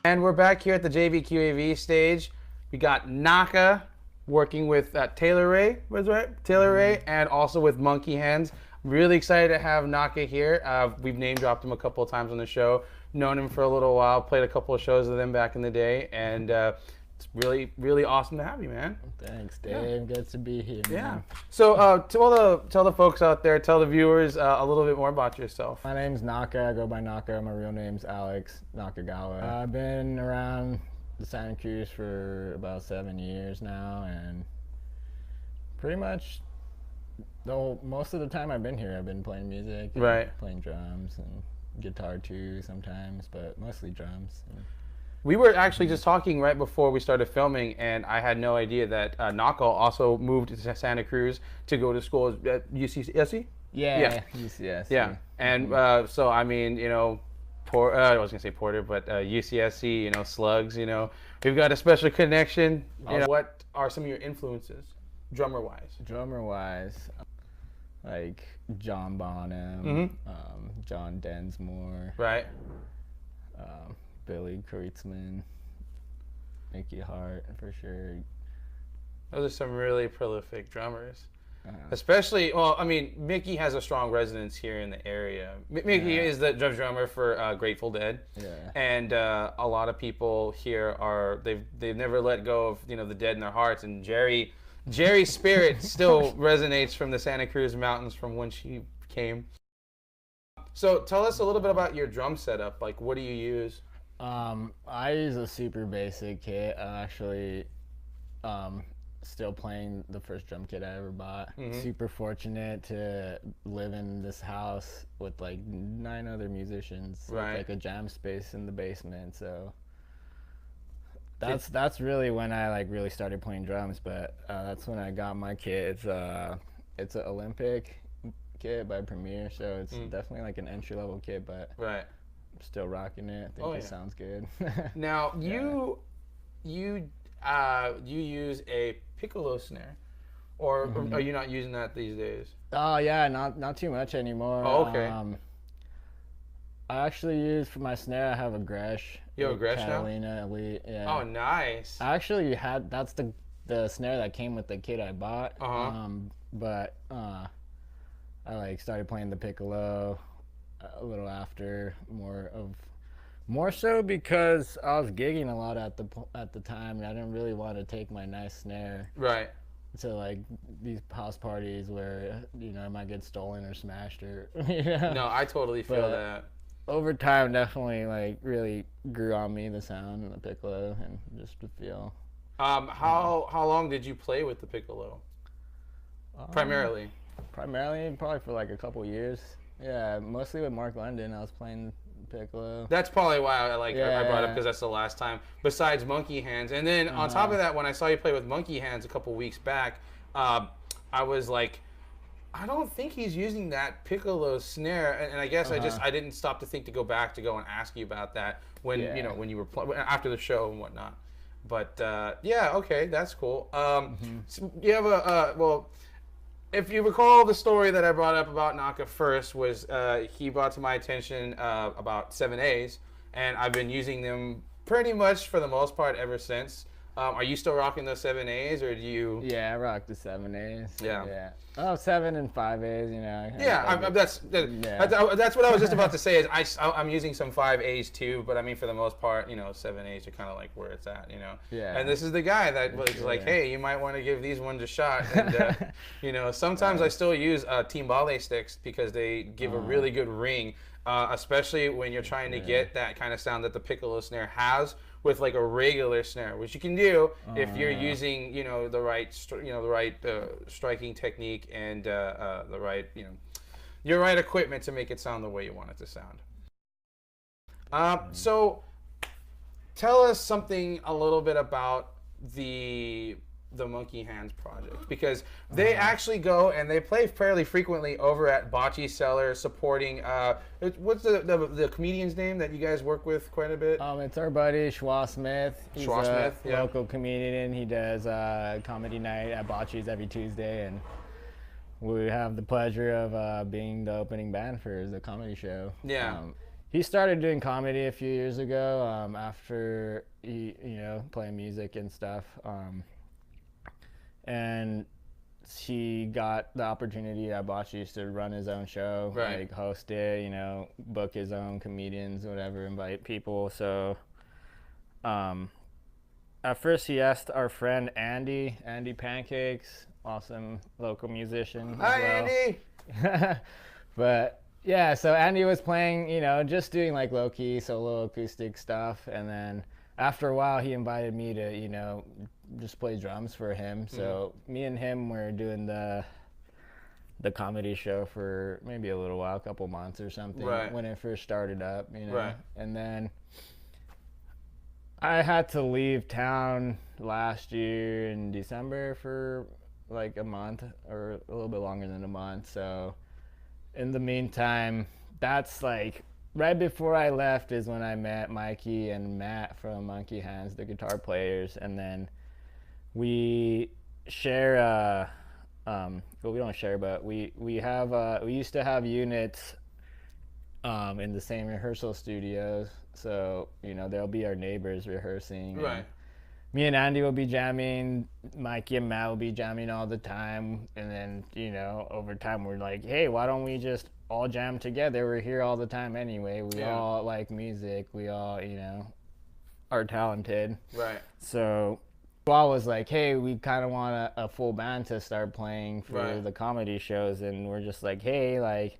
And we're back here at the JBQAV stage. We got Naka working with Taylor Ray, was right? Taylor Ray, and also with Monkey Hands. I'm really excited to have Naka here. We've name dropped him a couple of times on the show. Known him for a little while. Played a couple of shows with him back in the day, and it's really, really awesome to have you, man. Thanks, Dave. Good to be here, man. Yeah. So tell the folks out there, tell the viewers a little bit more about yourself. My name's Naka. I go by Naka. My real name's Alex Nakagawa. I've been around the Santa Cruz for about 7 years now, and pretty much most of the time I've been here, I've been playing music, right? Playing drums and guitar too sometimes, but mostly drums. We were actually just talking right before we started filming, and I had no idea that Naka also moved to Santa Cruz to go to school at UCSC? Yeah. UCSC. Yeah, and so I mean, you know, I was gonna say Porter, but UCSC, you know, Slugs, you know, we've got a special connection. You know, what are some of your influences, drummer-wise? Drummer-wise, like John Bonham, John Densmore, right? Billy Kuritzman, Mickey Hart, for sure. Those are some really prolific drummers. Especially, well, I mean, Mickey has a strong resonance here in the area. Mickey is the drummer for Grateful Dead, and a lot of people here they've never let go of, you know, the Dead in their hearts. And Jerry's spirit still resonates from the Santa Cruz Mountains from when she came. So tell us a little bit about your drum setup. Like, what do you use? I use a super basic kit. I'm actually still playing the first drum kit I ever bought. Super fortunate to live in this house with like 9 other musicians, right? Like a jam space in the basement. So that's really when I like really started playing drums. But that's when I got my kit. It's an Olympic kit by Premier, so it's definitely like an entry level kit, but right. I'm still rocking it. I think it sounds good. Now you use a piccolo snare, or are you not using that these days? Oh yeah, not too much anymore. Oh, okay. I actually use for my snare. I have a Gresh. You have a Gresh Catalina now? Elite. Yeah. Oh, nice. I actually that's the snare that came with the kit I bought. But I like started playing the piccolo a little after, more so because I was gigging a lot at the time, and I didn't really want to take my nice snare right to like these house parties where, you know, it might get stolen or smashed or you know? No, I totally feel that. Over time, definitely like really grew on me, the sound and the piccolo, and just the feel. How long did you play with the piccolo? Primarily probably for like a couple years. Yeah, mostly with Mark London. I was playing piccolo. That's probably why I brought it, because that's the last time besides Monkey Hands. And then on top of that, when I saw you play with Monkey Hands a couple weeks back, I was like, I don't think he's using that piccolo snare, and I guess I didn't stop to think to go and ask you about that when you know, when you were after the show and whatnot. But yeah, okay, that's cool. So you have if you recall, the story that I brought up about Naka first was he brought to my attention about 7As, and I've been using them pretty much for the most part ever since. Are you still rocking those 7As, or do you? Yeah, I rock the 7As. Yeah. Oh, 7 and 5As, you know. Yeah, that's what I was just about to say. Is I'm using some 5As too, but I mean, for the most part, you know, 7As are kind of like where it's at, you know. Yeah. And this is the guy that was like, hey, you might want to give these ones a shot. And you know, sometimes I still use timbale sticks because they give a really good ring, especially when you're trying to get that kind of sound that the piccolo snare has with like a regular snare, which you can do if you're using, you know, the right striking technique and the right, you know, your right equipment to make it sound the way you want it to sound. So tell us something a little bit about the Monkey Hands project, because they actually go and they play fairly frequently over at Bocce's Cellar, supporting what's the comedian's name that you guys work with quite a bit? It's our buddy Schwa Smith. He's a local comedian. He does comedy night at Bocce's every Tuesday, and we have the pleasure of being the opening band for the comedy show. Yeah. he started doing comedy a few years ago, after he, playing music and stuff. And he got the opportunity at Bocce's to run his own show, Right. like host it, book his own comedians, whatever, invite people. So at first he asked our friend Andy Pancakes, awesome local musician. Hi, Andy! But yeah, so Andy was playing, just doing like low-key solo acoustic stuff. And then after a while he invited me to, just play drums for him. So me and him were doing the comedy show for maybe a little while, a couple months or something, right. when it first started up, Right. And then I had to leave town last year in December for like a month or a little bit longer than a month. So in the meantime, that's like right before I left is when I met Mikey and Matt from Monkey Hands, the guitar players. And then we share well, we don't share, but we have we used to have units in the same rehearsal studios. So they'll be our neighbors rehearsing. Right. Me and Andy will be jamming. Mikey and Matt will be jamming all the time. And then over time we're like, hey, why don't we just all jam together? We're here all the time anyway. We all like music. We all are talented. Right. So Paul was like, hey, we kind of want a full band to start playing for the comedy shows. And we're just like, hey, like,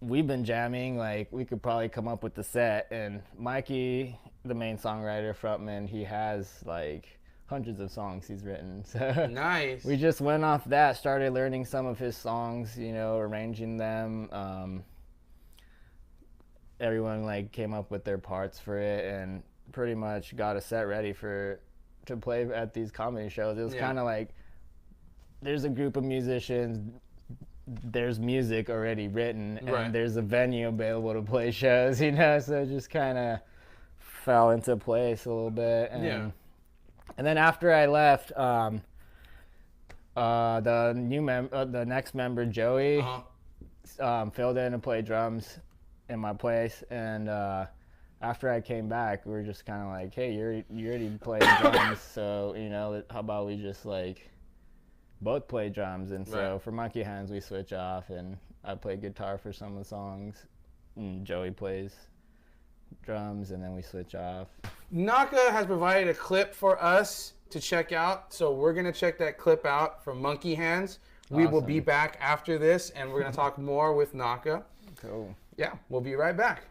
we've been jamming, like, we could probably come up with the set. And Mikey, the main songwriter, frontman, he has like hundreds of songs he's written. So nice. We just went off that, started learning some of his songs, arranging them. Everyone like came up with their parts for it and pretty much got a set ready to play at these comedy shows. It was kind of like, there's a group of musicians, there's music already written, and there's a venue available to play shows, so it just kind of fell into place a little bit. And then after I left, the next member, Joey, filled in and played drums in my place. And after I came back, we were just kind of like, hey, you already played drums, so how about we just like both play drums? And so for Monkey Hands we switch off, and I play guitar for some of the songs, and Joey plays drums, and then we switch off. Naka has provided a clip for us to check out, so we're gonna check that clip out from Monkey Hands. We will be back after this, and we're gonna talk more with Naka. Cool. Yeah, we'll be right back.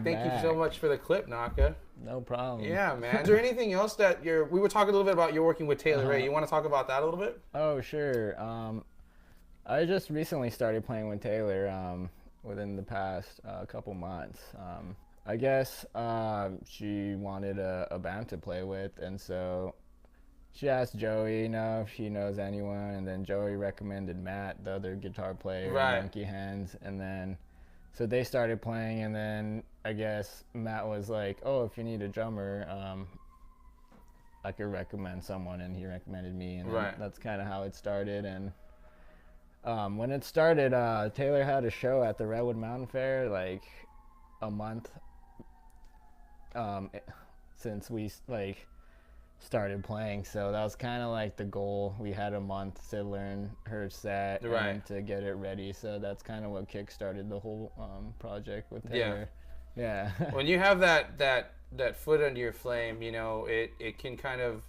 Thank you so much for the clip, Naka. No problem. Yeah, man. Is there anything else that we were talking a little bit about, you're working with Taylor Ray. You want to talk about that a little bit? Oh, sure. I just recently started playing with Taylor within the past couple months. I guess she wanted a band to play with, and so she asked Joey, if he knows anyone, and then Joey recommended Matt, the other guitar player, Monkey Hands, and then so they started playing, and then I guess Matt was like, oh, if you need a drummer, I could recommend someone, and he recommended me, and that's kind of how it started. And when it started, Taylor had a show at the Redwood Mountain Fair like a month since we started playing. So that was kind of like the goal. We had a month to learn her set and to get it ready. So that's kind of what kickstarted the whole project with her. Yeah. When you have that foot under your flame, you know, it can kind of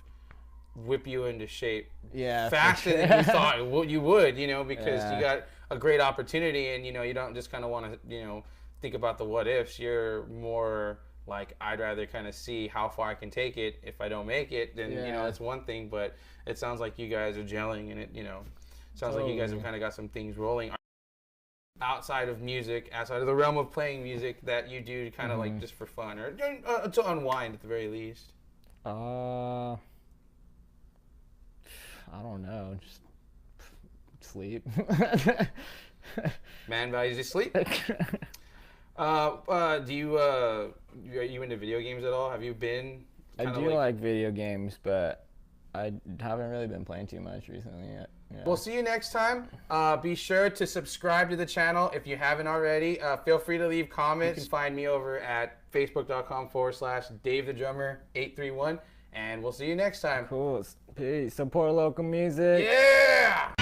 whip you into shape faster than you thought you would, you know, because you got a great opportunity, and you know, you don't just kind of want to, you know, think about the what ifs. You're more like, I'd rather kind of see how far I can take it. If I don't make it, then you know, it's one thing, but it sounds like you guys are gelling, and it, you know, sounds like you guys have kind of got some things rolling outside of music, outside of the realm of playing music, that you do kind of like just for fun, or to unwind at the very least. I don't know, just sleep. Man values his sleep. Are you into video games at all? Have you been? I do like video games, but I haven't really been playing too much recently yet. Yeah. We'll see you next time. Be sure to subscribe to the channel if you haven't already. Feel free to leave comments. You can find me over at facebook.com/DaveTheDrummer831, and we'll see you next time. Cool. Peace. Support local music. Yeah!